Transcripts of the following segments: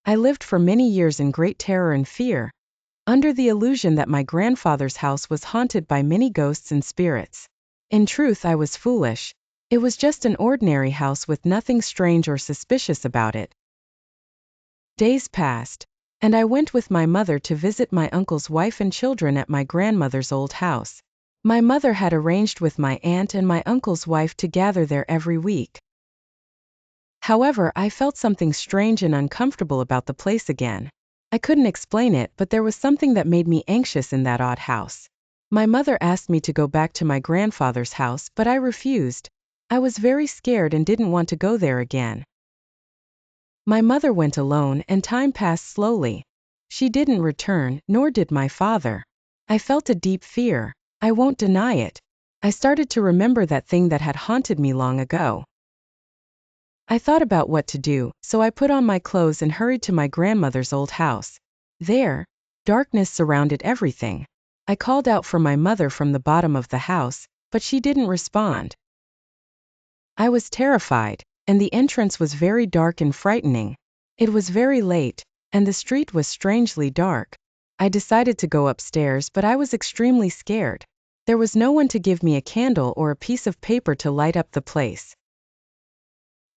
I lived for many years in great terror and fear, under the illusion that my grandfather's house was haunted by many ghosts and spirits. In truth, I was foolish. It was just an ordinary house with nothing strange or suspicious about it. Days passed, and I went with my mother to visit my uncle's wife and children at my grandmother's old house. My mother had arranged with my aunt and my uncle's wife to gather there every week. However, I felt something strange and uncomfortable about the place again. I couldn't explain it, but there was something that made me anxious in that odd house. My mother asked me to go back to my grandfather's house, but I refused. I was very scared and didn't want to go there again. My mother went alone, and time passed slowly. She didn't return, nor did my father. I felt a deep fear. I won't deny it. I started to remember that thing that had haunted me long ago. I thought about what to do, so I put on my clothes and hurried to my grandmother's old house. There, darkness surrounded everything. I called out for my mother from the bottom of the house, but she didn't respond. I was terrified, and the entrance was very dark and frightening. It was very late, and the street was strangely dark. I decided to go upstairs, but I was extremely scared. There was no one to give me a candle or a piece of paper to light up the place.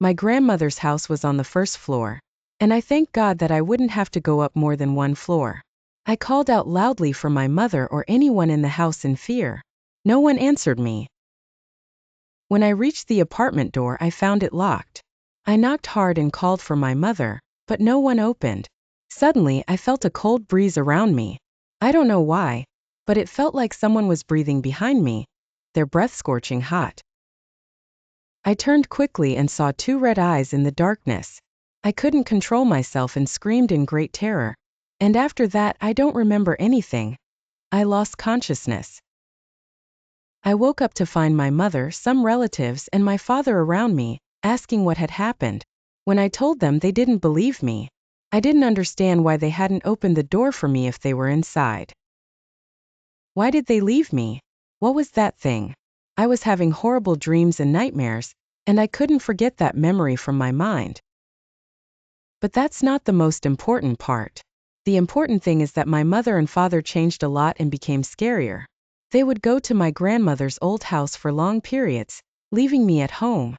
My grandmother's house was on the first floor, and I thanked God that I wouldn't have to go up more than one floor. I called out loudly for my mother or anyone in the house in fear. No one answered me. When I reached the apartment door, I found it locked. I knocked hard and called for my mother, but no one opened. Suddenly, I felt a cold breeze around me. I don't know why, but it felt like someone was breathing behind me, their breath scorching hot. I turned quickly and saw two red eyes in the darkness. I couldn't control myself and screamed in great terror. And after that, I don't remember anything. I lost consciousness. I woke up to find my mother, some relatives, and my father around me, asking what had happened. When I told them, they didn't believe me. I didn't understand why they hadn't opened the door for me if they were inside. Why did they leave me? What was that thing? I was having horrible dreams and nightmares, and I couldn't forget that memory from my mind. But that's not the most important part. The important thing is that my mother and father changed a lot and became scarier. They would go to my grandmother's old house for long periods, leaving me at home.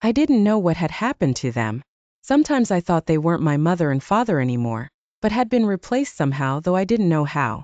I didn't know what had happened to them. Sometimes I thought they weren't my mother and father anymore, but had been replaced somehow, though I didn't know how.